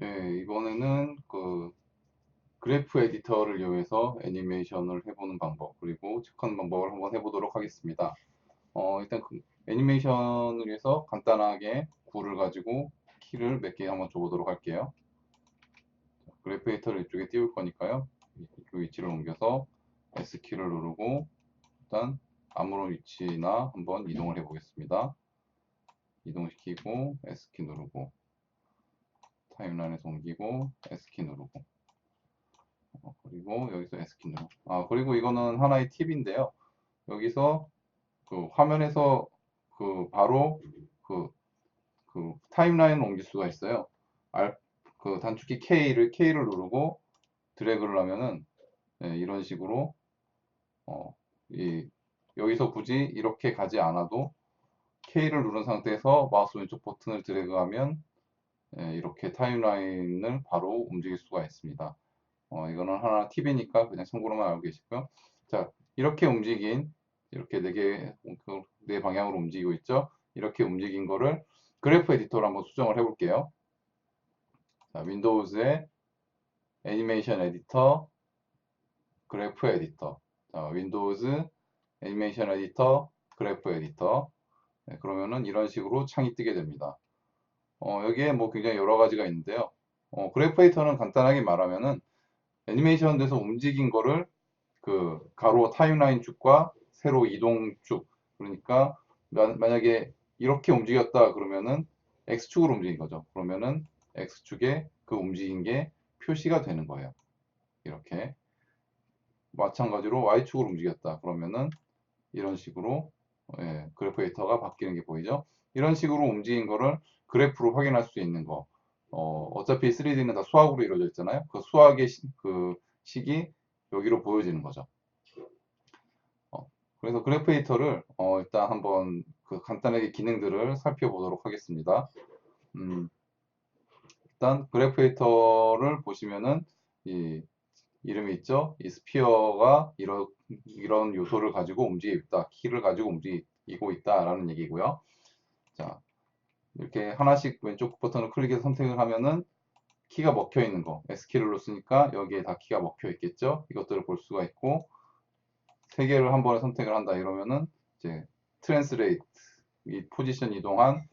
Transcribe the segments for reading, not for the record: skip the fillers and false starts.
네, 이번에는 그 그래프 에디터를 이용해서 애니메이션을 해보는 방법, 그리고 체크하는 방법을 한번 해보도록 하겠습니다. 일단 그 애니메이션을 위해서 간단하게 굴을 가지고 키를 몇 개 한번 줘보도록 할게요. 그래프 에디터를 이쪽에 띄울 거니까요. 이쪽 위치를 옮겨서 S키를 누르고 일단 아무런 위치나 한번 이동을 해보겠습니다. 이동시키고 S키 누르고 타임라인에서 옮기고 S키 누르고 그리고 여기서 S키 누르고 그리고 이거는 하나의 팁인데요. 여기서 그 화면에서 바로 그, 그 타임라인을 옮길 수가 있어요. 그 단축키 K를 누르고 드래그를 하면은 이런 식으로 어, 여기서 굳이 이렇게 가지 않아도 K를 누른 상태에서 마우스 왼쪽 버튼을 드래그하면 이렇게 타임라인을 바로 움직일 수가 있습니다. 이거는 하나 팁이니까 그냥 참고로만 알고 계시고요. 자, 이렇게 움직인 이렇게 네 방향으로 움직이고 있죠. 이렇게 움직인 거를 그래프 에디터로 한번 수정을 해볼게요. 자, 윈도우즈의 애니메이션 에디터, 그래프 에디터. 자, 윈도우즈 애니메이션 에디터, 그래프 에디터. 네, 그러면은 이런 식으로 창이 뜨게 됩니다. 여기에 뭐 굉장히 여러 가지가 있는데요. 그래프 에디터는 간단하게 말하면은 애니메이션 돼서 움직인 거를 그 가로 타임라인 쭉과 세로 이동 쭉, 그러니까 만약에 이렇게 움직였다 그러면은 X축으로 움직인 거죠. 그러면은 X축에 그 움직인 게 표시가 되는 거예요. 이렇게 마찬가지로 Y축으로 움직였다 그러면은 이런 식으로 그래프 에디터가 바뀌는 게 보이죠. 이런 식으로 움직인 거를 그래프로 확인할 수 있는 거. 어차피 3D는 다 수학으로 이루어져 있잖아요. 그 수학의 그 식이 여기로 보여지는 거죠. 어, 그래서 그래프 에디터를 일단 한번 그 간단하게 기능들을 살펴보도록 하겠습니다. 음, 일단 그래프 에디터를 보시면은 이 이름이 있죠. 이 스피어가 이런 요소를 가지고 움직이고 있다. 키를 가지고 움직이고 있다라는 얘기고요. 자, 이렇게 하나씩 왼쪽 버튼을 클릭해서 선택을 하면은 키가 먹혀 있는 거, S키를 눌렀으니까 여기에 다 키가 먹혀 있겠죠. 이것들을 볼 수가 있고 세 개를 한 번에 선택을 한다 이러면은 이제 트랜스레이트, 이 포지션 이동한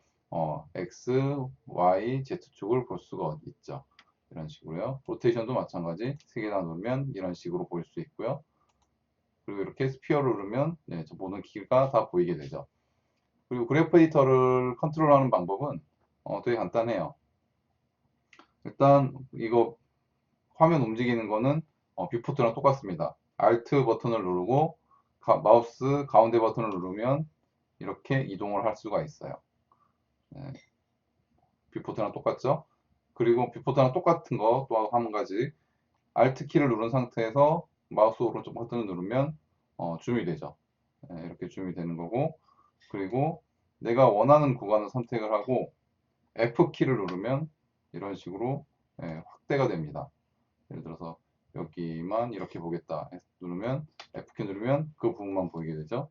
X, Y, Z축을 볼 수가 있죠. 이런 식으로요. 로테이션도 마찬가지. 세 개 다 누르면 이런 식으로 보일 수 있고요. 그리고 이렇게 스피어를 누르면 저 모든 키가 다 보이게 되죠. 그리고 그래프 에디터를 컨트롤하는 방법은 되게 간단해요. 일단 이거 화면 움직이는 거는 뷰포트랑 똑같습니다. Alt 버튼을 누르고 마우스 가운데 버튼을 누르면 이렇게 이동을 할 수가 있어요. 네, 뷰포트랑 똑같죠? 그리고 뷰포트랑 똑같은 거 또 한 가지 Alt 키를 누른 상태에서 마우스 오른쪽 버튼을 누르면 줌이 되죠. 네, 이렇게 줌이 되는 거고 그리고 내가 원하는 구간을 선택을 하고 F 키를 누르면 이런 식으로 확대가 됩니다. 예를 들어서 여기만 이렇게 보겠다 누르면 F키 누르면 그 부분만 보이게 되죠.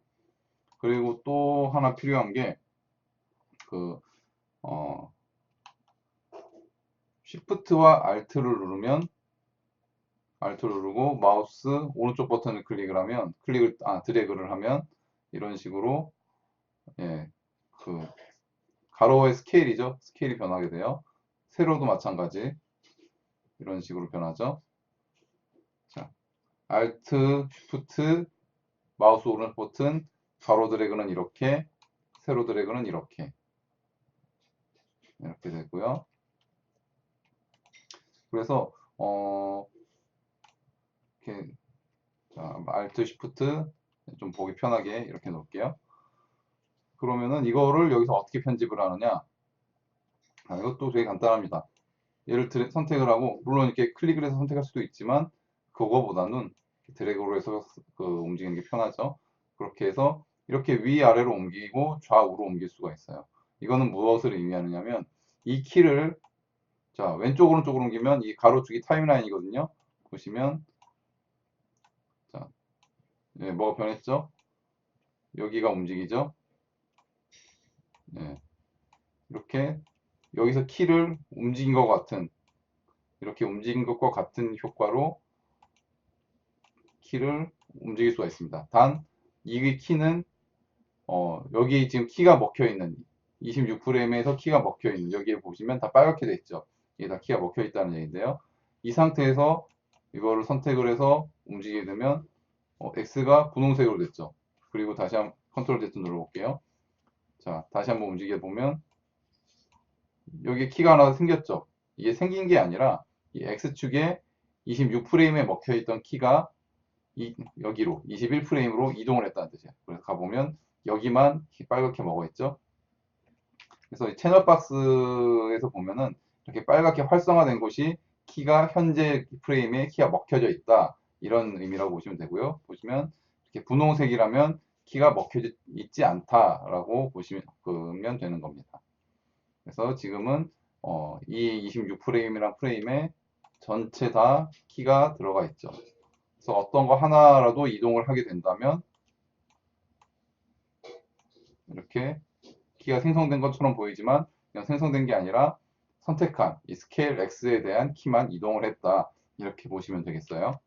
그리고 또 하나 필요한 게 그 Shift와 Alt를 누르면 Alt를 누르고 마우스 오른쪽 버튼을 드래그를 하면 이런 식으로 예, 그 가로의 스케일이죠. 스케일이 변하게 돼요. 세로도 마찬가지 이런 식으로 변하죠. 자, Alt, Shift, 마우스 오른쪽 버튼, 가로 드래그는 이렇게, 세로 드래그는 이렇게 되고요. 그래서 이렇게 자, Alt, Shift 좀 보기 편하게 이렇게 놓을게요. 그러면은 이거를 여기서 어떻게 편집을 하느냐? 이것도 되게 간단합니다. 얘를 선택을 하고 물론 이렇게 클릭을 해서 선택할 수도 있지만 그거보다는 드래그로 해서 움직이는 게 편하죠. 그렇게 해서 이렇게 위아래로 옮기고 좌우로 옮길 수가 있어요. 이거는 무엇을 의미하느냐면 이 키를 자 왼쪽 오른쪽으로 옮기면 이 가로축이 타임라인이거든요. 보시면 자 뭐가 변했죠? 여기가 움직이죠. 예, 이렇게 여기서 키를 움직인 것 같은 이렇게 움직인 것과 같은 효과로 키를 움직일 수가 있습니다. 단 이 키는 여기 지금 키가 먹혀 있는 26프레임에서 키가 먹혀 있는 여기에 보시면 다 빨갛게 돼 있죠. 이게 다 키가 먹혀 있다는 얘기인데요. 이 상태에서 이거를 선택을 해서 움직이게 되면 X가 분홍색으로 됐죠. 그리고 다시 한번 컨트롤 Z 눌러볼게요. 자, 다시 한번 움직여 보면 여기 키가 하나 생겼죠. 이게 생긴 게 아니라 이 X축에 26프레임에 먹혀 있던 키가 여기로 21프레임으로 이동을 했다는 뜻이에요. 그래서 가보면 여기만 빨갛게 먹어 있죠. 그래서 이 채널 박스에서 보면은 이렇게 빨갛게 활성화된 곳이 키가 현재 프레임에 키가 먹혀져 있다. 이런 의미라고 보시면 되고요. 보시면 이렇게 분홍색이라면 키가 먹혀져 있지 않다라고 보시면 되는 겁니다. 그래서 지금은 이 26프레임이란 프레임에 전체 다 키가 들어가 있죠. 그래서 어떤 거 하나라도 이동을 하게 된다면 이렇게 키가 생성된 것처럼 보이지만 그냥 생성된 게 아니라 선택한 이 스케일 X에 대한 키만 이동을 했다. 이렇게 보시면 되겠어요.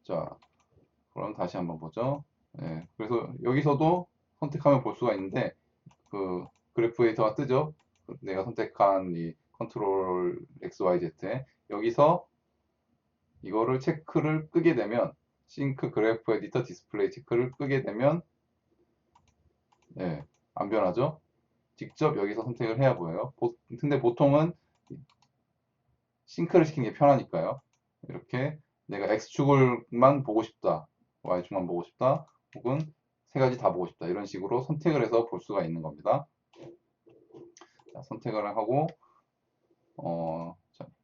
자, 그럼 다시 한번 보죠. 네, 그래서 여기서도 선택하면 볼 수가 있는데 그 그래프 에디터가 뜨죠. 내가 선택한 이 컨트롤 XYZ에 여기서 이거를 체크를 끄게 되면 싱크 그래프 에디터 디스플레이 체크를 끄게 되면 안 변하죠. 직접 여기서 선택을 해야 보여요. 근데 보통은 싱크를 시키는 게 편하니까요. 이렇게 내가 X축을만 보고 싶다, Y축만 보고 싶다, 혹은 세 가지 다 보고 싶다. 이런 식으로 선택을 해서 볼 수가 있는 겁니다. 자, 선택을 하고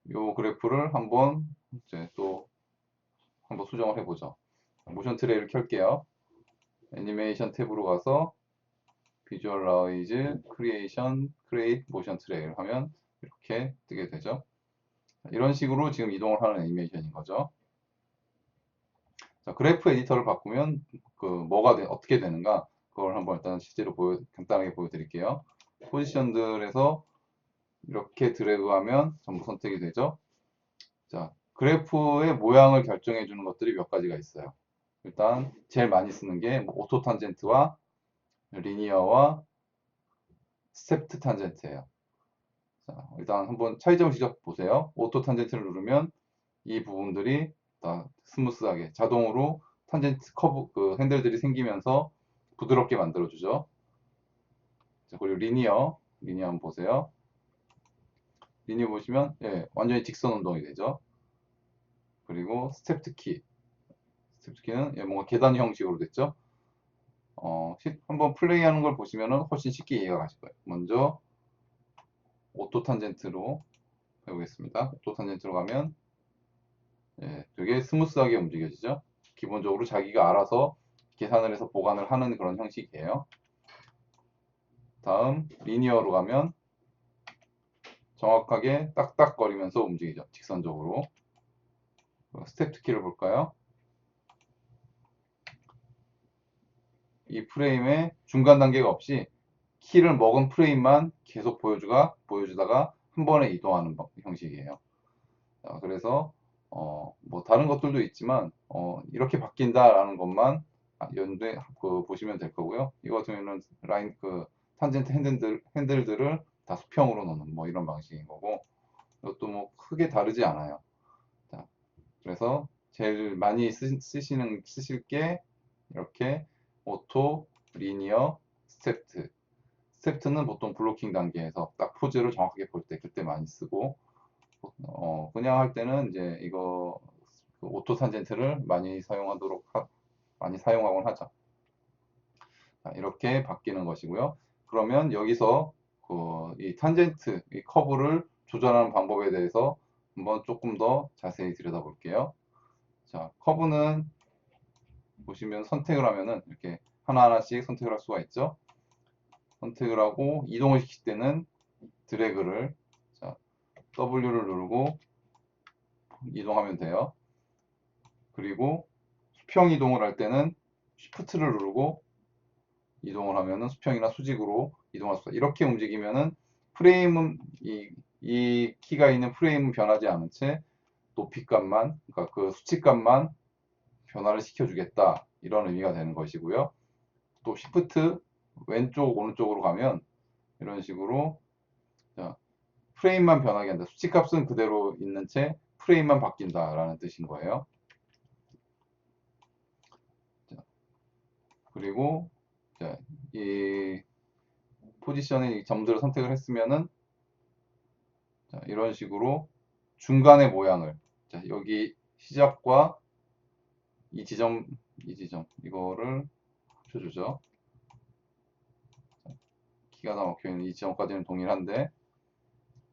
이 그래프를 한번 이제 또 한번 수정을 해보죠. 모션 트레이를 켤게요. 애니메이션 탭으로 가서 비주얼라이즈, 크리에이션, 크리에이트 모션 트레이를 하면 이렇게 뜨게 되죠. 이런 식으로 지금 이동을 하는 애니메이션인 거죠. 자, 그래프 에디터를 바꾸면 어떻게 되는가 그걸 한번 일단 실제로 간단하게 보여드릴게요. 포지션들에서 이렇게 드래그하면 전부 선택이 되죠. 자, 그래프의 모양을 결정해 주는 것들이 몇 가지가 있어요. 일단 제일 많이 쓰는 게 오토 탄젠트와 리니어와 스텝트 탄젠트예요. 자, 일단 한번 차이점을 직접 보세요. 오토 탄젠트를 누르면 이 부분들이 다 스무스하게 자동으로 탄젠트 커브 핸들들이 생기면서 부드럽게 만들어주죠. 자, 그리고 리니어 한번 보세요. 리니어 보시면 완전히 직선 운동이 되죠. 그리고 스텝트 키는 뭔가 계단 형식으로 됐죠. 한번 플레이하는 걸 보시면 훨씬 쉽게 이해가 가실 거예요. 먼저 오토 탄젠트로 해보겠습니다. 오토 탄젠트로 가면 되게 스무스하게 움직여지죠. 기본적으로 자기가 알아서 계산을 해서 보관을 하는 그런 형식이에요. 다음 리니어로 가면 정확하게 딱딱거리면서 움직이죠. 직선적으로. 스텝트 키를 볼까요? 이 프레임에 중간 단계가 없이 키를 먹은 프레임만 계속 보여주다가 한 번에 이동하는 형식이에요. 그래서 뭐 다른 것들도 있지만 이렇게 바뀐다라는 것만 연두에 보시면 될 거고요. 이거 같은 경우는 탄젠트 핸들들을 다 수평으로 놓는 뭐 이런 방식인 거고 이것도 뭐 크게 다르지 않아요. 자, 그래서 제일 많이 쓰실 게 이렇게 오토, 리니어, 스텝트는 보통 블로킹 단계에서 딱 포즈를 정확하게 볼 때 그때 많이 쓰고 그냥 할 때는 이제 이거 오토 탄젠트를 많이 사용하곤 하죠. 자, 이렇게 바뀌는 것이고요. 그러면 여기서 이 탄젠트, 이 커브를 조절하는 방법에 대해서 한번 조금 더 자세히 들여다볼게요. 자, 커브는 보시면 선택을 하면은 이렇게 하나하나씩 선택을 할 수가 있죠. 선택을 하고 이동을 시킬 때는 드래그를 W를 누르고 이동하면 돼요. 그리고 수평 이동을 할 때는 Shift를 누르고 이동을 하면은 수평이나 수직으로 이동할 수가 이렇게 움직이면은 프레임은 이 이 키가 있는 프레임은 변하지 않은 채 높이값만, 그러니까 그 수치값만 변화를 시켜주겠다. 이런 의미가 되는 것이고요. 또 Shift 왼쪽, 오른쪽으로 가면 이런 식으로 자, 프레임만 변하게 한다. 수치값은 그대로 있는 채 프레임만 바뀐다라는 뜻인 거예요. 자, 그리고 자, 이 포지션의 점들을 선택을 했으면은 자, 이런 식으로 중간의 모양을 자, 여기 시작과 이 지점, 이거를 합쳐주죠. 기가 다 막혀있는 이 지점까지는 동일한데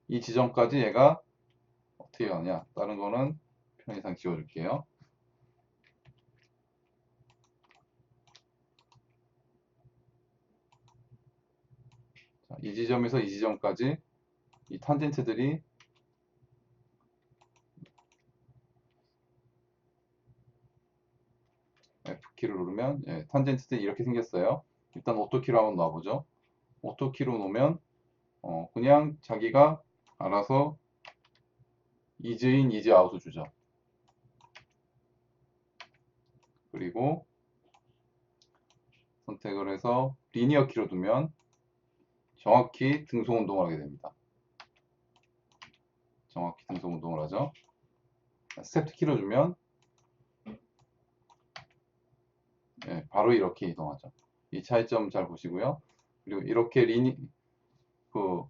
이 지점까지 얘가 어떻게 가냐. 다른 거는 편의상 지워줄게요. 자, 이 지점에서 이 지점까지 이 탄젠트들이 F키를 누르면 예, 탄젠트들이 이렇게 생겼어요. 일단 오토키로 한번 놔보죠. 오토키로 놓으면 그냥 자기가 알아서 이즈인, 이즈아웃을 주죠. 그리고 선택을 해서 리니어 키로 두면 정확히 등속 운동을 하게 됩니다. 정확히 등속 운동을 하죠. 스텝 키로 주면 예, 바로 이렇게 이동하죠. 이 차이점 잘 보시고요. 그리고 이렇게 그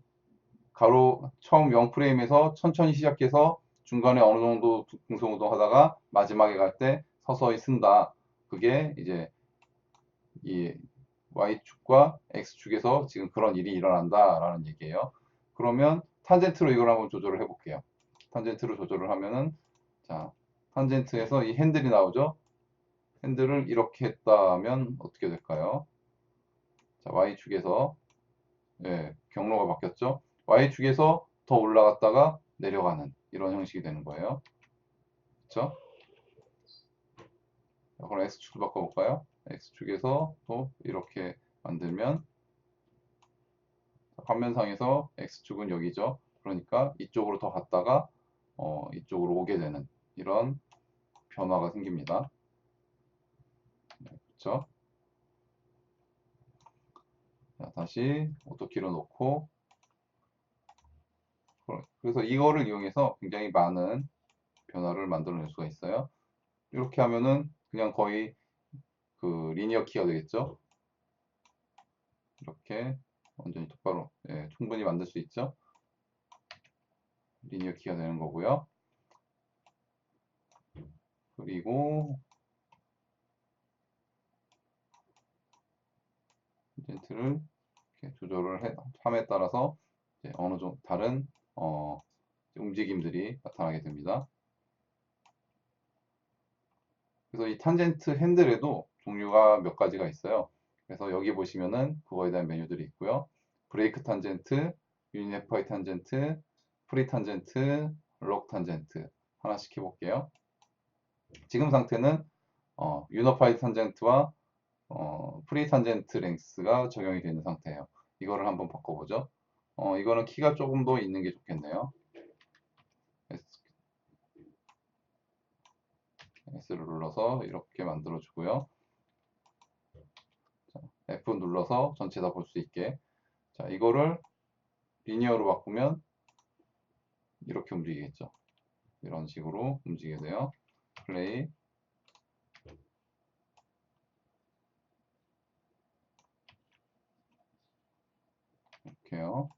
가로 처음 0프레임에서 천천히 시작해서 중간에 어느 정도 등속 운동하다가 마지막에 갈 때 서서히 쓴다. 그게 이제 이 Y축과 X축에서 지금 그런 일이 일어난다라는 얘기예요. 그러면 탄젠트로 이걸 한번 조절을 해볼게요. 탄젠트로 조절을 하면은 자, 탄젠트에서 이 핸들이 나오죠. 핸들을 이렇게 했다면 어떻게 될까요? 자, Y축에서 예, 경로가 바뀌었죠. Y축에서 더 올라갔다가 내려가는 이런 형식이 되는 거예요. 그렇죠? 그럼 X축도 바꿔볼까요? X축에서 또 이렇게 만들면 화면상에서 X축은 여기죠. 그러니까 이쪽으로 더 갔다가 이쪽으로 오게 되는 이런 변화가 생깁니다. 그렇죠? 자, 다시 오토키로 놓고 그래서 이거를 이용해서 굉장히 많은 변화를 만들어낼 수가 있어요. 이렇게 하면은 그냥 거의 그 리니어 키가 되겠죠. 이렇게 완전히 똑바로 충분히 만들 수 있죠. 리니어 키가 되는 거고요. 그리고 콘텐츠를 이렇게 조절을 함에 따라서 어느 정도 다른 움직임들이 나타나게 됩니다. 그래서 이 탄젠트 핸들에도 종류가 몇 가지가 있어요. 그래서 여기 보시면은 그거에 대한 메뉴들이 있고요. 브레이크 탄젠트, 유니파이 탄젠트, 프리 탄젠트, 록 탄젠트 하나씩 해볼게요. 지금 상태는 유니파이 탄젠트와 프리 탄젠트 랭스가 적용이 되는 상태예요. 이거를 한번 바꿔보죠. 이거는 키가 조금 더 있는 게 좋겠네요. S를 눌러서 이렇게 만들어 주고요. F 눌러서 전체 다 볼 수 있게. 자, 이거를 리니어로 바꾸면 이렇게 움직이겠죠. 이런 식으로 움직이게 돼요. 플레이. 이렇게요.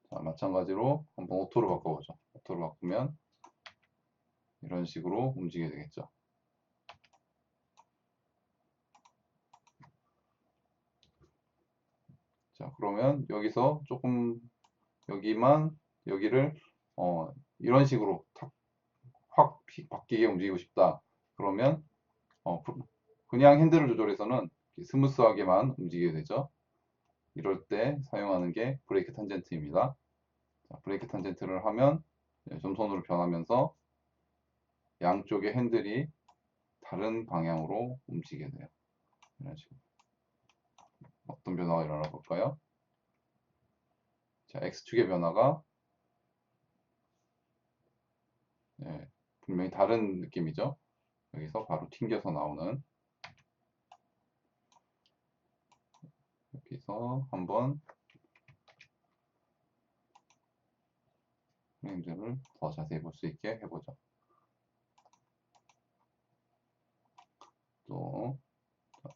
자, 마찬가지로 한번 오토로 바꿔보죠. 오토로 바꾸면 이런 식으로 움직이게 되겠죠. 자, 그러면 여기서 조금 여기를 이런 식으로 확 바뀌게 움직이고 싶다. 그러면 그냥 핸들을 조절해서는 스무스하게만 움직이게 되죠. 이럴 때 사용하는 게 브레이크 탄젠트입니다. 자, 브레이크 탄젠트를 하면 점선으로 변하면서 양쪽의 핸들이 다른 방향으로 움직이게 돼요. 이런 식으로. 변화가 일어나 볼까요? 자, X축의 변화가 분명히 다른 느낌이죠. 여기서 바로 튕겨서 나오는, 여기서 한번 프레임들을 더 자세히 볼 수 있게 해보죠. 또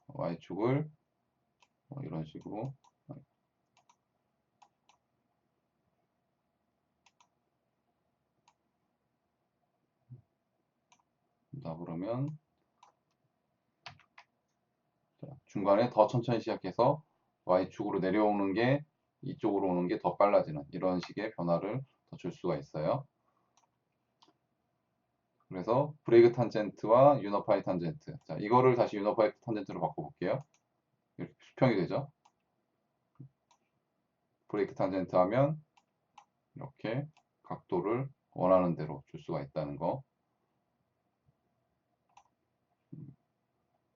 Y축을 이런 식으로 나 그러면 중간에 더 천천히 시작해서 Y축으로 내려오는 게 이쪽으로 오는 게 더 빨라지는 이런 식의 변화를 더 줄 수가 있어요. 그래서 브레이크 탄젠트와 유너파이 탄젠트. 자, 이거를 다시 유너파이 탄젠트로 바꿔볼게요. 이렇게 수평이 되죠. 브레이크 탄젠트 하면 이렇게 각도를 원하는 대로 줄 수가 있다는 거.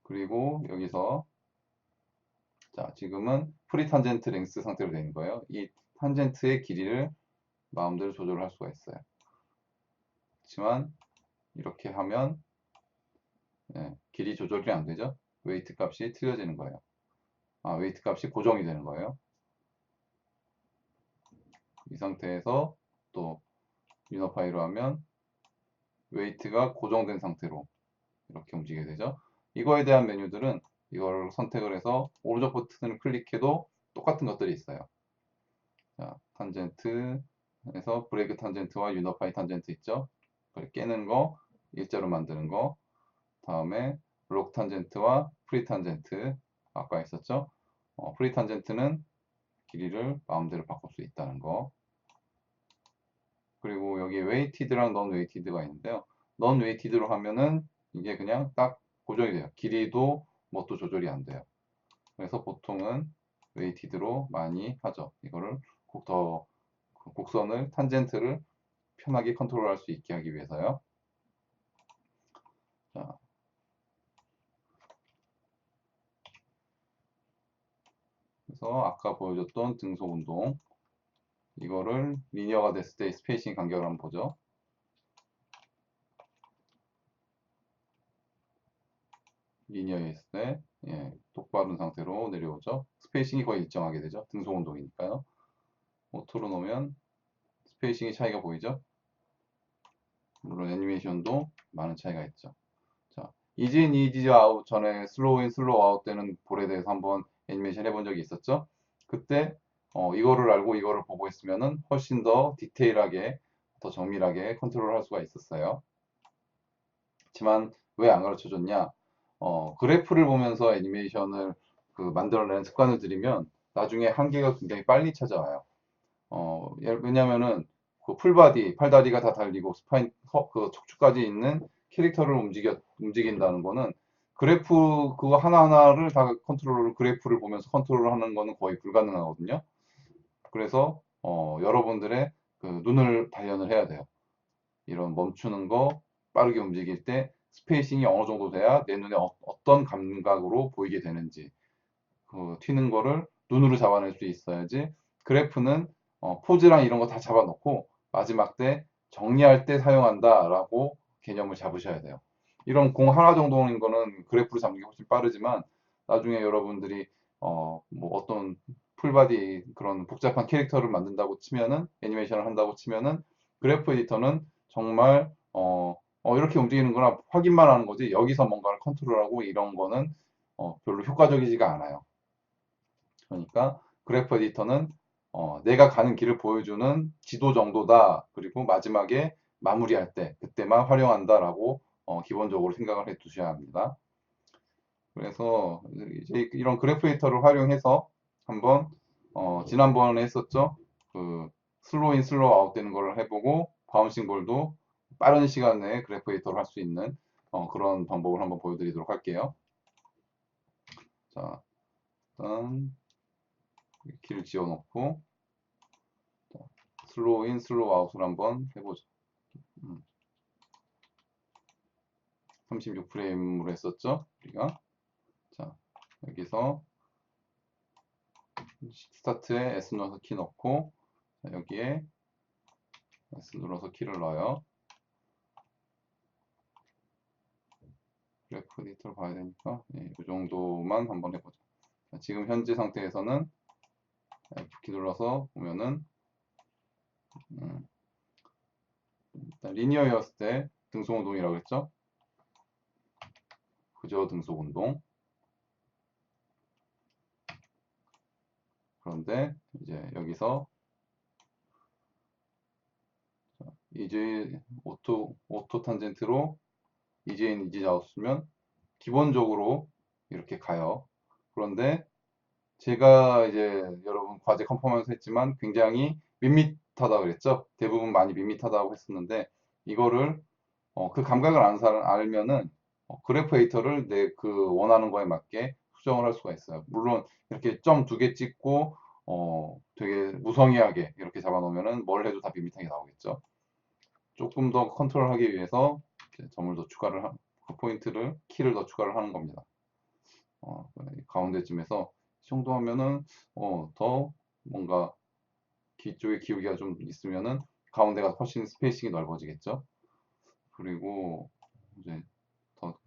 그리고 여기서 자, 지금은 프리 탄젠트 랭스 상태로 되어 있는 거예요. 이 탄젠트의 길이를 마음대로 조절할 수가 있어요. 하지만 이렇게 하면 길이 조절이 안 되죠. 웨이트 값이 틀려지는 거예요. 웨이트 값이 고정이 되는 거예요. 이 상태에서 또 유너파이로 하면 웨이트가 고정된 상태로 이렇게 움직이게 되죠. 이거에 대한 메뉴들은 이걸 선택을 해서 오른쪽 버튼을 클릭해도 똑같은 것들이 있어요. 자, 탄젠트에서 브레이크 탄젠트와 유너파이 탄젠트 있죠. 그걸 깨는 거, 일자로 만드는 거, 다음에 록 탄젠트와 프리 탄젠트 아까 있었죠. 프리 탄젠트는 길이를 마음대로 바꿀 수 있다는 거. 그리고 여기 웨이티드랑 넌 웨이티드가 있는데요. 넌 웨이티드로 하면은 이게 그냥 딱 고정이 돼요. 길이도 뭣도 조절이 안 돼요. 그래서 보통은 웨이티드로 많이 하죠. 이거를 더 곡선을 탄젠트를 편하게 컨트롤할 수 있게 하기 위해서요. 자, 그래서 아까 보여줬던 등속 운동 이거를 리니어가 됐을 때 스페이싱 간격을 한번 보죠. 리니어에 있을 때 똑바른 상태로 내려오죠. 스페이싱이 거의 일정하게 되죠. 등속 운동이니까요. 오토로 놓으면 스페이싱의 차이가 보이죠. 물론 애니메이션도 많은 차이가 있죠. 자, 이지 인 이지 아웃 전에 슬로우 인 슬로우 아웃 되는 볼에 대해서 한번 애니메이션 해본 적이 있었죠. 그때 이거를 알고 이거를 보고 있으면은 훨씬 더 디테일하게 더 정밀하게 컨트롤할 수가 있었어요. 하지만 왜 안 가르쳐 줬냐? 그래프를 보면서 애니메이션을 만들어내는 습관을 들이면 나중에 한계가 굉장히 빨리 찾아와요. 왜냐면은 그 풀바디, 팔다리가 다 달리고 스파인, 그 척추까지 있는 캐릭터를 움직인다는 거는 그래프 그거 하나하나를 다 그래프를 보면서 컨트롤을 하는 거는 거의 불가능하거든요. 그래서 여러분들의 눈을 단련을 해야 돼요. 이런 멈추는 거, 빠르게 움직일 때 스페이싱이 어느 정도 돼야 내 눈에 어떤 감각으로 보이게 되는지 튀는 거를 눈으로 잡아낼 수 있어야지. 그래프는 포즈랑 이런 거 다 잡아놓고 마지막 때 정리할 때 사용한다라고 개념을 잡으셔야 돼요. 이런 공 하나 정도인 거는 그래프로 잡는 게 훨씬 빠르지만 나중에 여러분들이 뭐 어떤 풀바디 그런 복잡한 캐릭터를 만든다고 치면은 애니메이션을 한다고 치면은 그래프 에디터는 정말 이렇게 움직이는구나 확인만 하는 거지 여기서 뭔가를 컨트롤하고 이런 거는 별로 효과적이지가 않아요. 그러니까 그래프 에디터는 내가 가는 길을 보여주는 지도 정도다. 그리고 마지막에 마무리할 때 그때만 활용한다라고 기본적으로 생각을 해 두셔야 합니다. 그래서 이제 이런 그래프 에디터를 활용해서 한번 지난번에 했었죠. 슬로우 인 슬로우 아웃 되는 걸 해보고 바운싱 볼도 빠른 시간 내에 그래프 에디터를 할 수 있는 그런 방법을 한번 보여드리도록 할게요. 자, 일단 키를 지어놓고 슬로우 인, 슬로우 아웃을 한번 해보죠. 36프레임으로 했었죠, 우리가. 자, 여기서 스타트에 S 눌러서 키 넣고, 자, 여기에 S 눌러서 키를 넣어요. 그래프 데이터를 봐야 되니까 이 정도만 한번 해보자. 자, 지금 현재 상태에서는 F키 눌러서 보면은 일단 리니어였을 때 등속 운동이라고 했죠. 그저 등속 운동. 그런데 이제 여기서 이제 오토 탄젠트로 이제인 이지 아웃으면 기본적으로 이렇게 가요. 그런데 제가 이제 여러분 과제 컨펌하면서 했지만 굉장히 밋밋하다 그랬죠. 대부분 많이 밋밋하다고 했었는데 이거를 그 감각을 알면은 그래프 에이터를 내 그 원하는 거에 맞게 수정을 할 수가 있어요. 물론 이렇게 점 두 개 찍고 되게 무성의하게 이렇게 잡아 놓으면은 뭘 해도 다 밋밋하게 나오겠죠. 조금 더 컨트롤하기 위해서 점을 더 추가를 그 포인트를 키를 더 추가를 하는 겁니다. 가운데쯤에서 이 정도 하면은 더 뭔가 뒤쪽에 기울기가 좀 있으면은 가운데가 훨씬 스페이싱이 넓어지겠죠. 그리고 이제 더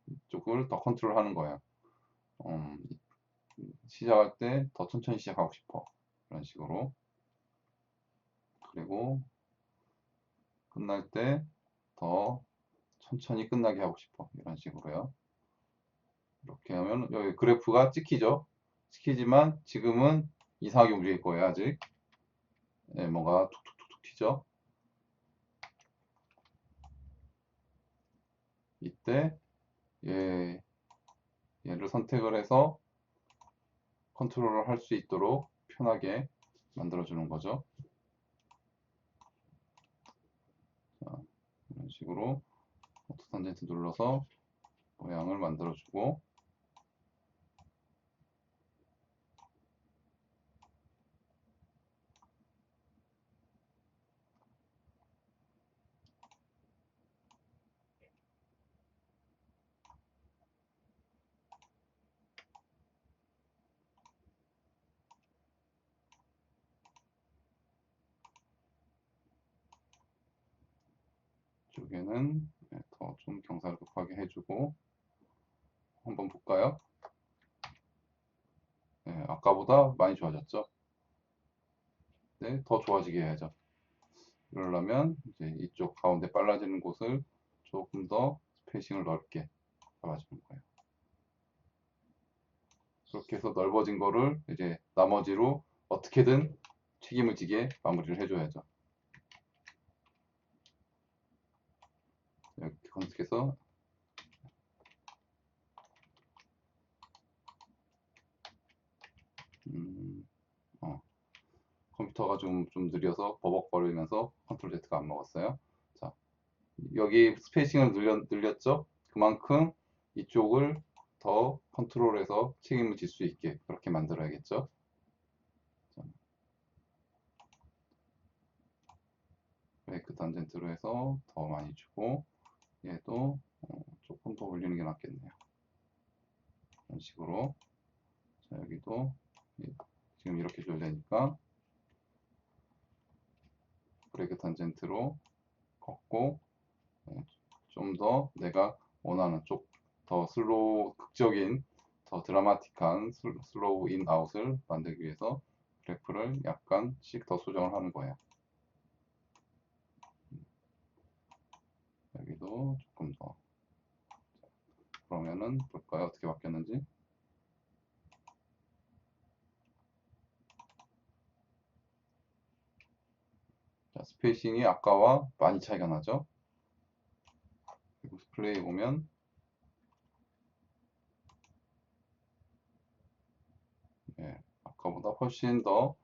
이쪽을 더 컨트롤하는 거예요. 시작할 때 더 천천히 시작하고 싶어. 이런 식으로. 그리고 끝날 때 더 천천히 끝나게 하고 싶어. 이런 식으로요. 이렇게 하면 여기 그래프가 찍히죠. 찍히지만 지금은 이상하게 움직일 거예요. 아직. 네, 뭔가 툭툭툭툭 튀죠. 이때 얘를 선택을 해서 컨트롤을 할 수 있도록 편하게 만들어주는 거죠. 자, 이런 식으로 오토 탄젠트 눌러서 모양을 만들어주고 이쪽에는 더 좀 경사를 급하게 해주고 한번 볼까요? 네, 아까보다 많이 좋아졌죠? 네, 더 좋아지게 해야죠. 그러려면 이제 이쪽 가운데 빨라지는 곳을 조금 더 스페이싱을 넓게 잡아주는 거예요. 그렇게 해서 넓어진 거를 이제 나머지로 어떻게든 책임을 지게 마무리를 해줘야죠. 이렇게 검색해서 컴퓨터가 좀 느려서 버벅거리면서 컨트롤 Z가 안 먹었어요. 자, 여기 스페이싱을 늘렸죠? 그만큼 이쪽을 더 컨트롤해서 책임을 질 수 있게 그렇게 만들어야겠죠? 자, 브레이크 탄젠트로 해서 더 많이 주고 얘도 조금 더 올리는 게 낫겠네요. 이런 식으로. 자, 여기도 지금 이렇게 줘야 되니까 브레이크 탄젠트로 걷고 좀 더 내가 원하는 쪽 더 슬로우 극적인 더 드라마틱한 슬로우 인 아웃을 만들기 위해서 그래프를 약간씩 더 수정을 하는 거예요. 여기도 조금 더. 그러면은 볼까요? 어떻게 바뀌었는지. 자, 스페이싱이 아까와 많이 차이가 나죠? 그리고 스플레이 보면 아까보다 훨씬 더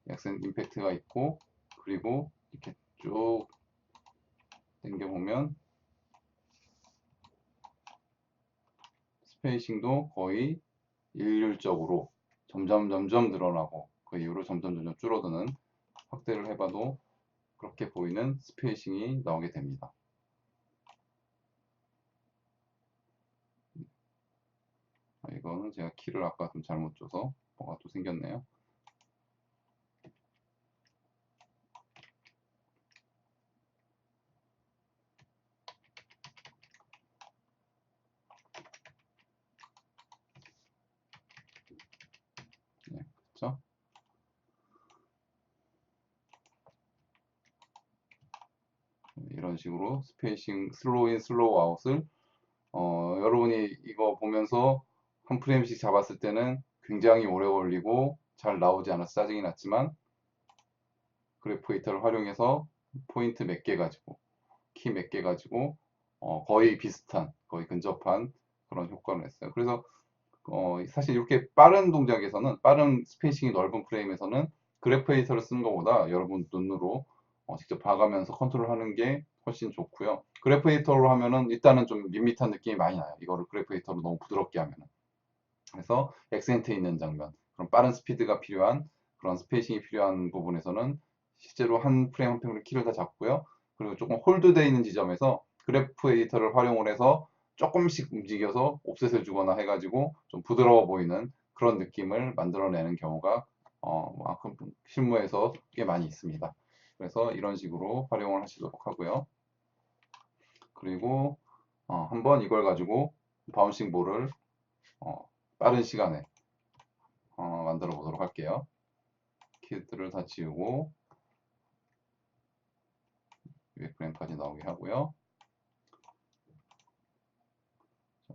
약간 임팩트가 있고 그리고 이렇게 쭉 당겨보면 스페이싱도 거의 일률적으로 점점 늘어나고 그 이후로 점점 줄어드는 확대를 해봐도 그렇게 보이는 스페이싱이 나오게 됩니다. 이거는 제가 키를 아까 좀 잘못 줘서 뭐가 또 생겼네요. 네, 그렇죠? 이런 식으로 스페이싱 슬로우 인 슬로우 아웃을 여러분이 이거 보면서 한 프레임씩 잡았을 때는 굉장히 오래 걸리고 잘 나오지 않아서 짜증이 났지만 그래프 에디터를 활용해서 포인트 몇 개 가지고 키 몇 개 가지고 거의 비슷한 거의 근접한 그런 효과를 냈어요. 그래서 사실 이렇게 빠른 동작에서는 빠른 스페이싱이 넓은 프레임에서는 그래프 에디터를 쓰는 것보다 여러분 눈으로 직접 봐가면서 컨트롤하는 게 훨씬 좋고요. 그래프 에디터로 하면은 일단은 좀 밋밋한 느낌이 많이 나요. 이거를 그래프 에디터로 너무 부드럽게 하면은. 그래서 액센트 있는 장면, 그런 빠른 스피드가 필요한 그런 스페이싱이 필요한 부분에서는 실제로 한 프레임 한 프레임으로 키를 다 잡고요. 그리고 조금 홀드되어 있는 지점에서 그래프 에디터를 활용을 해서 조금씩 움직여서 옵셋을 주거나 해가지고 좀 부드러워 보이는 그런 느낌을 만들어내는 경우가 실무에서 꽤 많이 있습니다. 그래서 이런 식으로 활용을 하시도록 하고요. 그리고 한번 이걸 가지고 바운싱 볼을 빠른 시간에 만들어 보도록 할게요. 키들을 다 지우고 위에 프레임까지 나오게 하고요.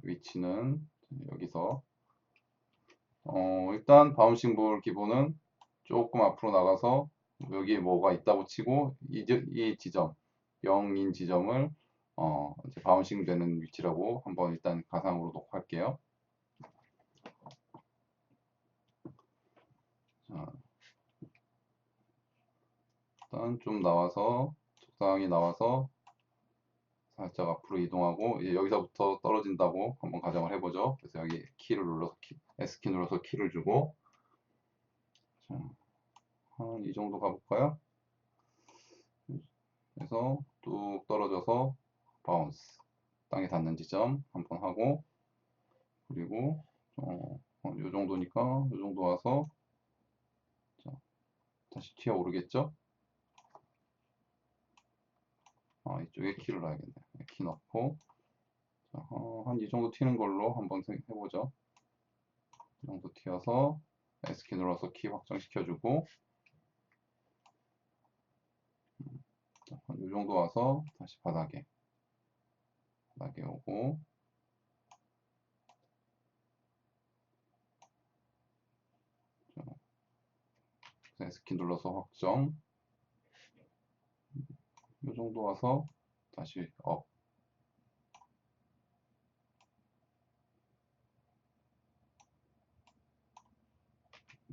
위치는 여기서 일단 바운싱 볼 기본은 조금 앞으로 나가서 여기에 뭐가 있다고 치고 이 지점 0인 지점을 이제 바운싱 되는 위치라고 한번 일단 가상으로 놓고 할게요. 자, 일단 좀 나와서 적당히 나와서 살짝 앞으로 이동하고 이제 여기서부터 떨어진다고 한번 가정을 해보죠. 그래서 여기 키를 눌러서 S키 눌러서 키를 주고 한 이 정도 가볼까요? 그래서 뚝 떨어져서 바운스 땅에 닿는 지점 한번 하고 그리고 요 정도니까 요 정도 와서 자, 다시 튀어 오르겠죠? 이쪽에 키를 놔야겠네. 키 넣고 한 이 정도 튀는 걸로 한번 해보죠. 이 정도 튀어서 S키 눌러서 키 확정시켜주고 한 이 정도 와서 다시 바닥에 오고 S키 눌러서 확정 이 정도 와서 다시 업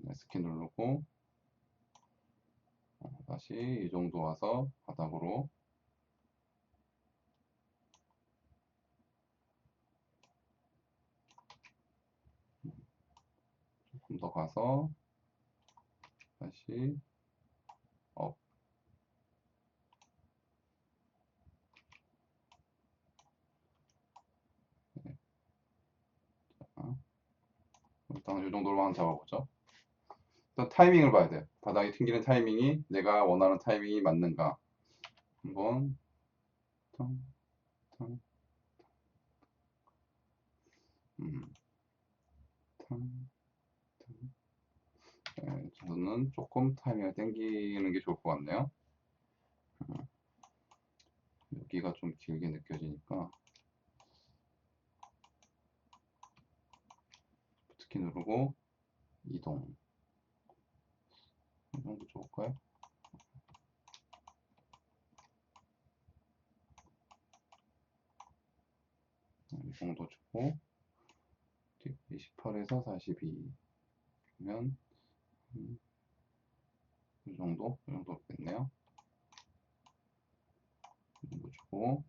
S키 누르고 다시 이 정도 와서 바닥으로 조금 더 가서 다시 업 네. 일단 이 정도로만 잡아보죠. 일단 타이밍을 봐야 돼요. 바닥에 튕기는 타이밍이 내가 원하는 타이밍이 맞는가 한번 탕, 탕, 음, 탕, 네, 저는 조금 타이밍을 당기는 게 좋을 것 같네요. 여기가 좀 길게 느껴지니까 특히 누르고 이동 이 정도 좋을까요? 이 정도 주고 28에서 42면 이 정도 됐네요. 이 정도 주고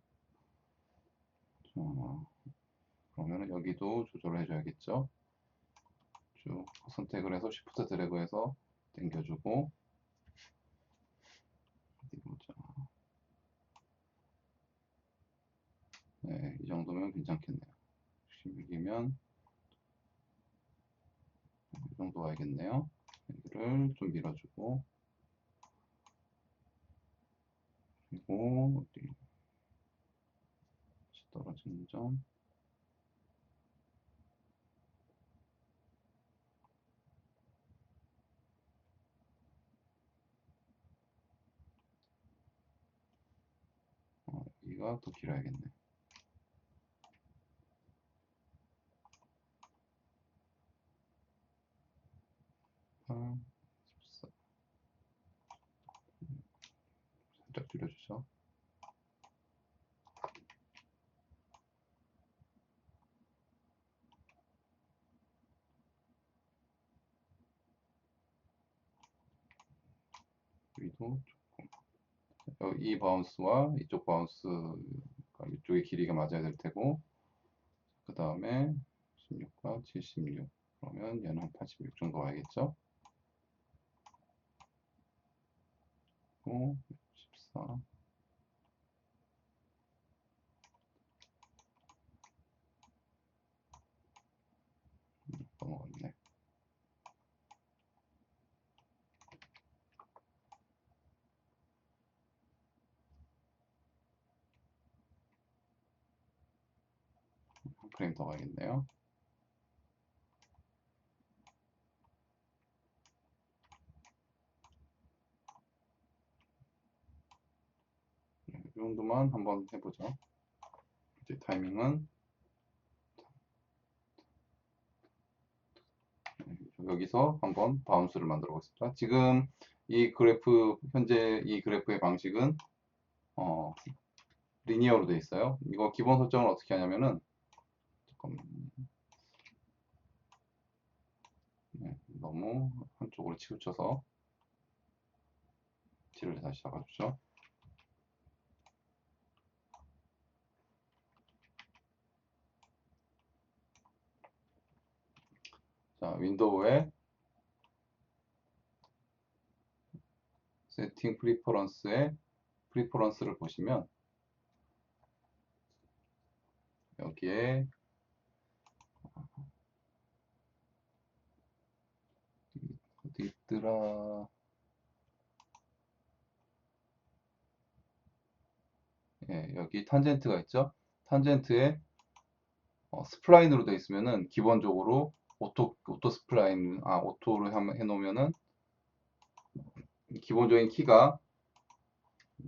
그러면 여기도 조절을 해줘야겠죠. 쭉 선택을 해서 Shift 드래그해서 당겨주고 어디 보자. 네, 이 정도면 괜찮겠네요. 16이면 이 정도 와야겠네요. 여기를 좀 밀어주고, 그리고 어디 떨어지는 점, 여기가 더 길어야겠네. 아, 14. 살짝 줄여주죠. 여기도 이 바운스와 이쪽 바운스, 이쪽의 길이가 맞아야 될 테고, 그 다음에 16과 76. 그러면 얘는 한 86 정도 와야겠죠? 그리고 14. 넘어갔네. 한 프레임 더 가야겠네요. 이 정도만 한번 해보죠. 이제 타이밍은 여기서 한번 바운스를 만들어 보겠습니다. 지금 이 그래프, 현재 이 그래프의 방식은 리니어로 되어 있어요. 이거 기본 설정을 어떻게 하냐면은, 잠깐만, 네, 너무 한쪽으로 치우쳐서 뒤를 다시 잡아주죠. 자, 윈도우에 세팅 프리퍼런스에 프리퍼런스를 보시면 여기에 어디 있더라? 예, 여기 탄젠트가 있죠? 탄젠트에 스플라인으로 되어 있으면은 기본적으로 오토 스플라인, 오토로 해놓으면은 기본적인 키가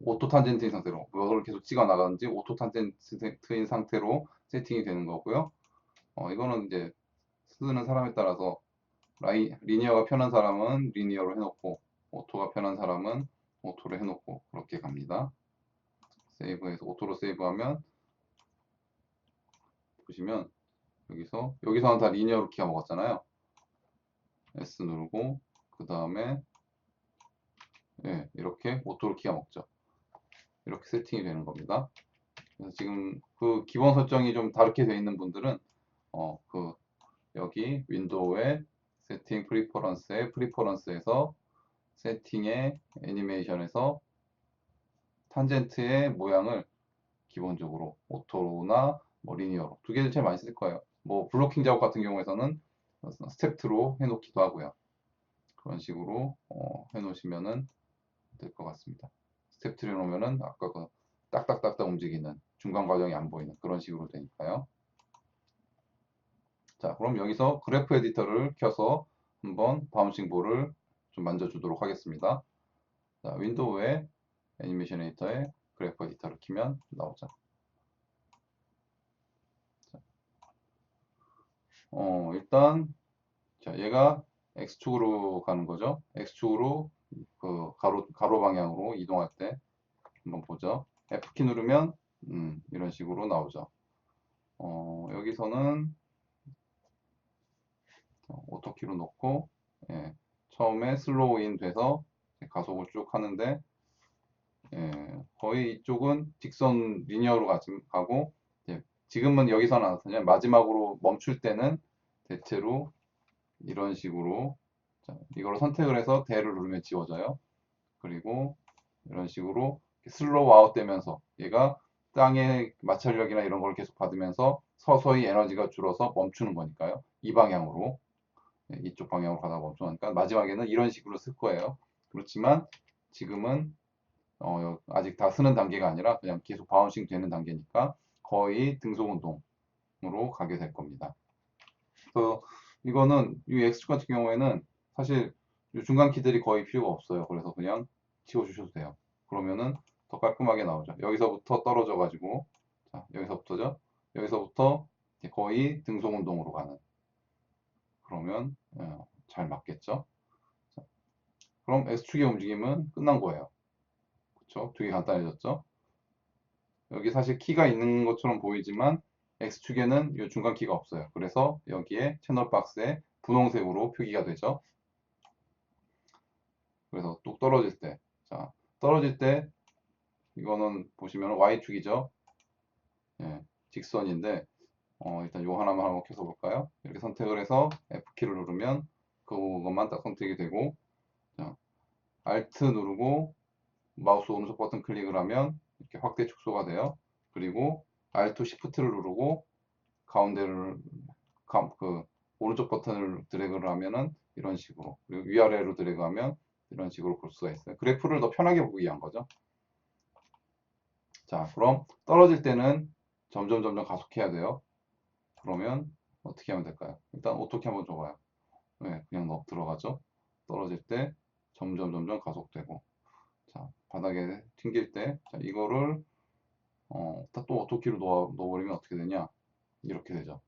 오토 탄젠트인 상태로, 그걸 계속 찍어 나가는지 오토 탄젠트인 상태로 세팅이 되는 거고요. 이거는 이제 쓰는 사람에 따라서 리니어가 편한 사람은 리니어로 해놓고, 오토가 편한 사람은 오토로 해놓고, 그렇게 갑니다. 세이브해서 오토로 세이브하면 보시면 여기서는 다 리니어로 키가 먹었잖아요. S 누르고 그 다음에 이렇게 오토로 키가 먹죠. 이렇게 세팅이 되는 겁니다. 그래서 지금 그 기본 설정이 좀 다르게 되어 있는 분들은 여기 윈도우의 세팅 프리퍼런스에서 세팅의 애니메이션에서 탄젠트의 모양을 기본적으로 오토나 뭐 리니어로 두 개를 제일 많이 쓸 거예요. 뭐 블로킹 작업 같은 경우에서는 스텝2로 해놓기도 하고요. 그런 식으로 해놓으시면은 될 것 같습니다. 스텝2로 해놓으면은 아까 그 딱딱딱딱 움직이는 중간 과정이 안 보이는 그런 식으로 되니까요. 자, 그럼 여기서 그래프 에디터를 켜서 한번 바운싱 볼을 좀 만져주도록 하겠습니다. 자, 윈도우의 애니메이션 에디터에 그래프 에디터를 키면 나오죠. 일단 자, 얘가 X축으로 가는 거죠. X축으로 그 가로 방향으로 이동할 때 한번 보죠. F키 누르면 이런 식으로 나오죠. 여기서는 오토키로 놓고 처음에 슬로우인 돼서 가속을 쭉 하는데 거의 이쪽은 직선 리니어로 가고 지금은 여기서는 안 나타나요. 마지막으로 멈출 때는 대체로 이런 식으로 이걸 선택을 해서 대를 누르면 지워져요. 그리고 이런 식으로 슬로우 아웃 되면서 얘가 땅의 마찰력이나 이런 걸 계속 받으면서 서서히 에너지가 줄어서 멈추는 거니까요. 이 방향으로 이쪽 방향으로 가다가 멈춰가니까 마지막에는 이런 식으로 쓸 거예요. 그렇지만 지금은 아직 다 쓰는 단계가 아니라 그냥 계속 바운싱 되는 단계니까 거의 등속 운동으로 가게 될 겁니다. 그래서 이거는 이 X축 같은 경우에는 사실 이 중간 키들이 거의 필요가 없어요. 그래서 그냥 지워주셔도 돼요. 그러면은 더 깔끔하게 나오죠. 여기서부터 떨어져 가지고, 자, 여기서부터죠. 여기서부터 거의 등속 운동으로 가는. 그러면 잘 맞겠죠. 자, 그럼 X축의 움직임은 끝난 거예요. 그렇죠? 되게 간단해졌죠. 여기 사실 키가 있는 것처럼 보이지만 X축에는 이 중간 키가 없어요. 그래서 여기에 채널 박스에 분홍색으로 표기가 되죠. 그래서 뚝 떨어질 때, 자, 떨어질 때 이거는 보시면 Y축이죠. 예, 직선인데 일단 요 하나만 한번 켜서 볼까요? 이렇게 선택을 해서 F키를 누르면 그것만 딱 선택이 되고, 자, Alt 누르고 마우스 오른쪽 버튼 클릭을 하면 이렇게 확대 축소가 돼요. 그리고 Alt Shift를 누르고 가운데를 그 오른쪽 버튼을 드래그를 하면은 이런 식으로, 그리고 위아래로 드래그하면 이런 식으로 볼 수가 있어요. 그래프를 더 편하게 보기 위한 거죠. 자, 그럼 떨어질 때는 점점 가속해야 돼요. 그러면 어떻게 하면 될까요? 일단 어떻게 한번 줘봐요. 네, 그냥 들어가죠. 떨어질 때 점점 가속되고, 자, 바닥에 튕길 때, 자, 이거를 또 오토키로 넣어버리면 어떻게 되냐? 이렇게 되죠.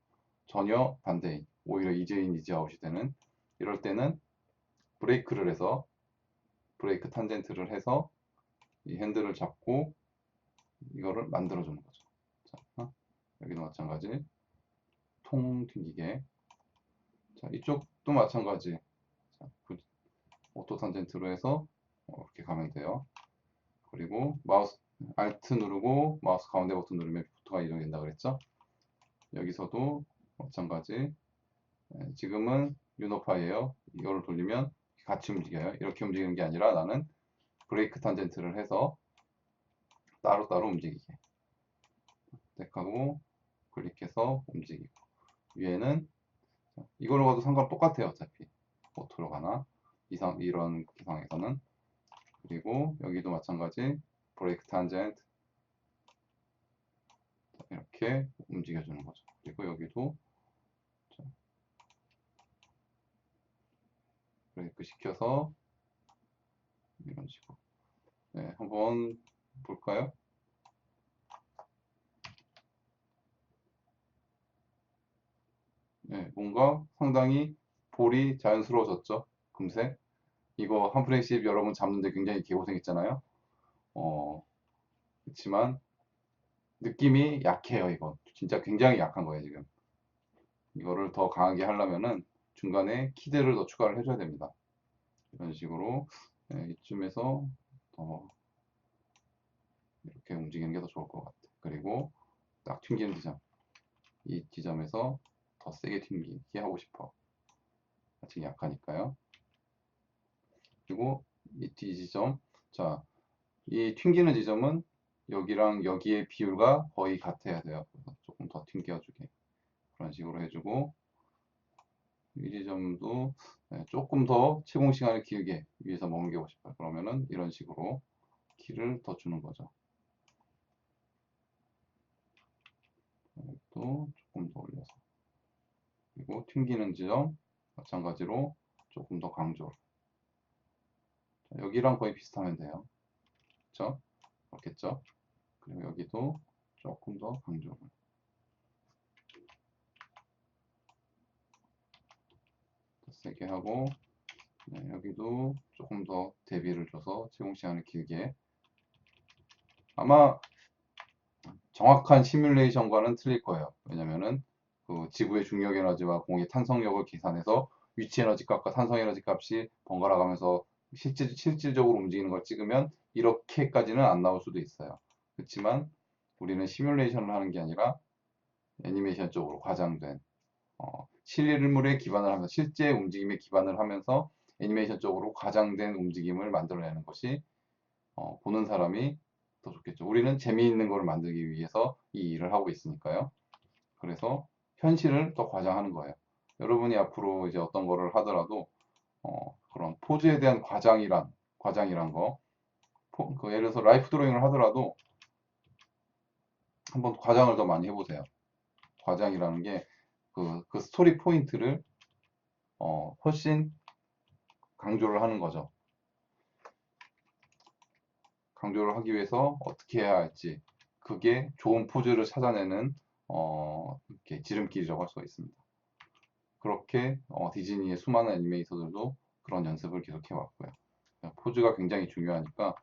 전혀 반대인, 오히려 이제인 이제아웃이 되는, 이럴 때는 브레이크를 해서, 브레이크 탄젠트를 해서 이 핸들을 잡고 이거를 만들어 주는 거죠. 자, 여기도 마찬가지 통 튕기게. 자, 이쪽도 마찬가지. 자, 오토 탄젠트로 해서 이렇게 가면 돼요. 그리고 마우스 Alt 누르고 마우스 가운데 버튼 누르면 뷰포트가 이동된다 그랬죠. 여기서도 마찬가지. 지금은 유노파예요. 이거를 돌리면 같이 움직여요. 이렇게 움직이는 게 아니라 나는 브레이크 탄젠트를 해서 따로따로 움직이게. 택하고 클릭해서 움직이고. 위에는 이걸로 가도 상관 똑같아요. 어차피 오토로 가나 이런 기상에서는. 그리고 여기도 마찬가지 브레이크 탄젠트 이렇게 움직여주는 거죠. 그리고 여기도 브레이크 시켜서 이런 식으로. 네, 한번 볼까요? 네, 뭔가 상당히 볼이 자연스러워졌죠. 금세. 이거 한 프레임씩 여러분 잡는데 굉장히 개고생했잖아요. 그렇지만 느낌이 약해요. 이건 진짜 굉장히 약한 거예요. 지금 이거를 더 강하게 하려면은 중간에 키들을 더 추가를 해줘야 됩니다. 이런 식으로 이쯤에서 더 이렇게 움직이는 게 더 좋을 것 같아요. 그리고 딱 튕기는 지점, 이 지점에서 더 세게 튕기게 하고 싶어. 아직 약하니까요. 그리고 이 지점, 자, 이 튕기는 지점은 여기랑 여기의 비율가 거의 같아야 돼요. 그래서 조금 더 튕겨주게 그런 식으로 해주고, 이 지점도 조금 더 채공 시간을 길게 위에서 머물고 싶어요. 그러면은 이런 식으로 키를 더 주는 거죠. 또 조금 더 올려서, 그리고 튕기는 지점 마찬가지로 조금 더 강조를. 여기랑 거의 비슷하면 돼요. 그렇죠? 그렇겠죠? 그리고 여기도 조금 더 강조를. 더 세게 하고, 네, 여기도 조금 더 대비를 줘서 채공 시간을 길게. 아마 정확한 시뮬레이션과는 틀릴 거예요. 왜냐면은 그 지구의 중력 에너지와 공의 탄성력을 계산해서 위치 에너지 값과 탄성 에너지 값이 번갈아 가면서 실질적으로 움직이는 걸 찍으면 이렇게까지는 안 나올 수도 있어요. 그렇지만 우리는 시뮬레이션을 하는 게 아니라 애니메이션 쪽으로 과장된 실물에 기반을 하면서 실제 움직임에 기반을 하면서 애니메이션 쪽으로 과장된 움직임을 만들어내는 것이 보는 사람이 더 좋겠죠. 우리는 재미있는 걸 만들기 위해서 이 일을 하고 있으니까요. 그래서 현실을 더 과장하는 거예요. 여러분이 앞으로 이제 어떤 거를 하더라도 그런 포즈에 대한 과장이란 거, 예를 들어서 라이프 드로잉을 하더라도 한번 과장을 더 많이 해보세요. 과장이라는 게 그 스토리 포인트를 훨씬 강조를 하는 거죠. 강조를 하기 위해서 어떻게 해야 할지, 그게 좋은 포즈를 찾아내는 이렇게 지름길이라고 할 수가 있습니다. 그렇게 디즈니의 수많은 애니메이터들도 그런 연습을 계속 해왔고요. 포즈가 굉장히 중요하니까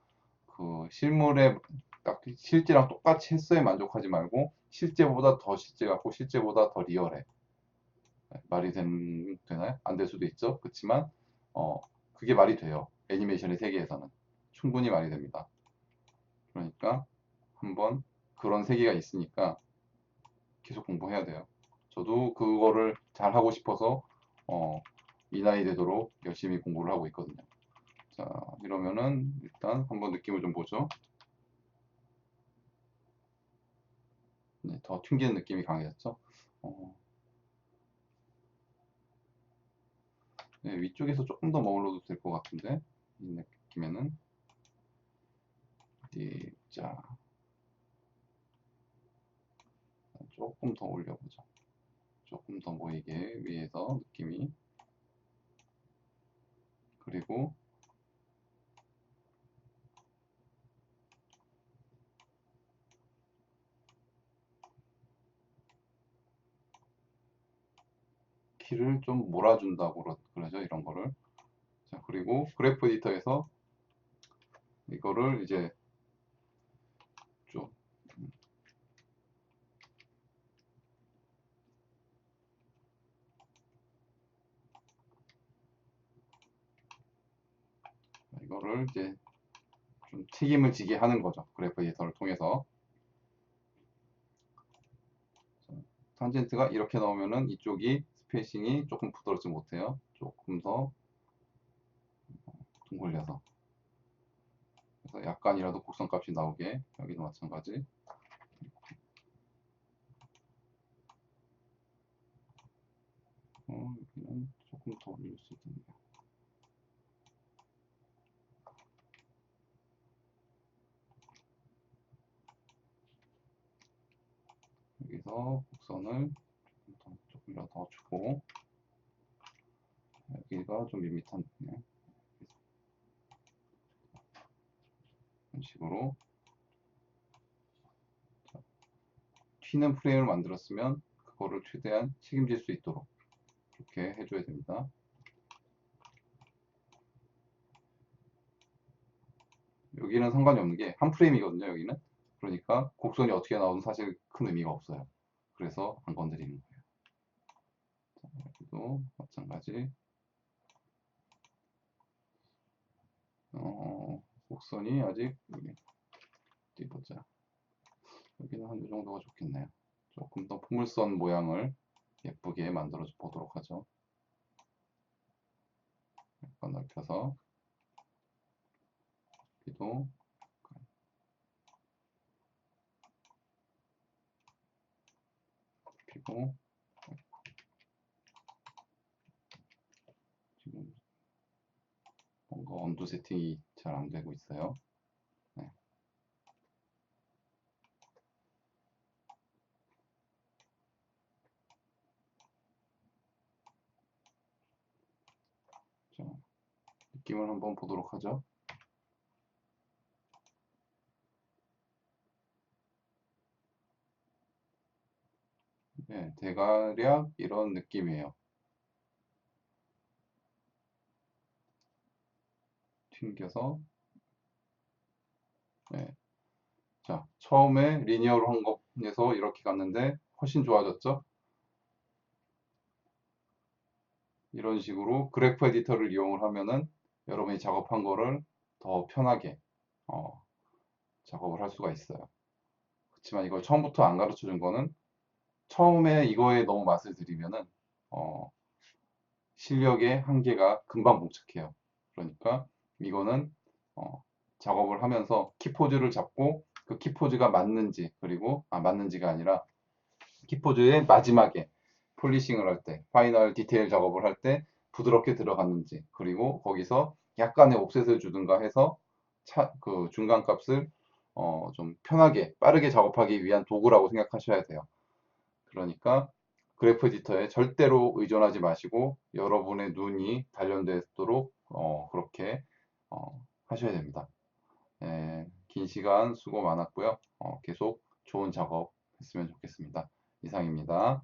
그 실물에 딱 실제랑 똑같이 했어에 만족하지 말고 실제보다 더 실제 같고 실제보다 더 리얼해. 말이 되나요? 안 될 수도 있죠. 그렇지만 그게 말이 돼요. 애니메이션의 세계에서는 충분히 말이 됩니다. 그러니까 한번 그런 세계가 있으니까 계속 공부해야 돼요. 저도 그거를 잘 하고 싶어서 이 나이 되도록 열심히 공부를 하고 있거든요. 자, 이러면은 일단 한번 느낌을 좀 보죠. 네, 더 튕기는 느낌이 강해졌죠. 네, 위쪽에서 조금 더 머물러도 될 것 같은데 이 느낌에는 자, 조금 더 올려보죠. 조금 더 보이게 위에서 느낌이. 그리고 키를 좀 몰아준다고 그러죠. 이런 거를. 자, 그리고 그래프 에디터에서 이거를 이제 좀 이거를 이제 좀 튀김을 지게 하는 거죠. 그래프 에디터를 통해서. 탄젠트가 이렇게 나오면은 이쪽이 스페이싱이 조금 부드럽지 못해요. 조금 더 둥글려서. 그래서 약간이라도 곡선값이 나오게 여기도 마찬가지. 여기는 조금 더 올릴 수 있겠네요. 여기서 곡선을 조금 더 주고 여기가 좀 밋밋한 이런 식으로 튀는 프레임을 만들었으면 그거를 최대한 책임질 수 있도록 이렇게 해줘야 됩니다. 여기는 상관이 없는 게 한 프레임이거든요. 여기는. 그러니까 곡선이 어떻게 나오든 사실 큰 의미가 없어요. 그래서 안 건드리는 거예요. 여기도 마찬가지. 곡선이 아직 어디 보자. 여기는 한 이 정도가 좋겠네요. 조금 더 포물선 모양을 예쁘게 만들어 보도록 하죠. 약간 넓혀서 여기도 넓히고 지금 뭔가 온도 세팅이 잘 안 되고 있어요. 네. 자, 느낌을 한번 보도록 하죠. 네, 대략 이런 느낌이에요. 튕겨서 네. 자, 처음에 리니어로 한 것에서 이렇게 갔는데 훨씬 좋아졌죠? 이런 식으로 그래프 에디터를 이용을 하면은 여러분이 작업한 거를 더 편하게 작업을 할 수가 있어요. 그렇지만 이걸 처음부터 안 가르쳐 준 거는 처음에 이거에 너무 맛을 들이면은 실력의 한계가 금방 봉착해요. 그러니까 이거는 작업을 하면서 키포즈를 잡고 그 키포즈가 맞는지, 그리고 맞는지가 아니라 키포즈의 마지막에 폴리싱을 할 때, 파이널 디테일 작업을 할 때 부드럽게 들어갔는지, 그리고 거기서 약간의 옵셋을 주든가 해서 그 중간 값을 좀 편하게 빠르게 작업하기 위한 도구라고 생각하셔야 돼요. 그러니까 그래프 에디터에 절대로 의존하지 마시고 여러분의 눈이 단련되도록 그렇게 하셔야 됩니다. 긴 시간 수고 많았고요. 계속 좋은 작업 했으면 좋겠습니다. 이상입니다.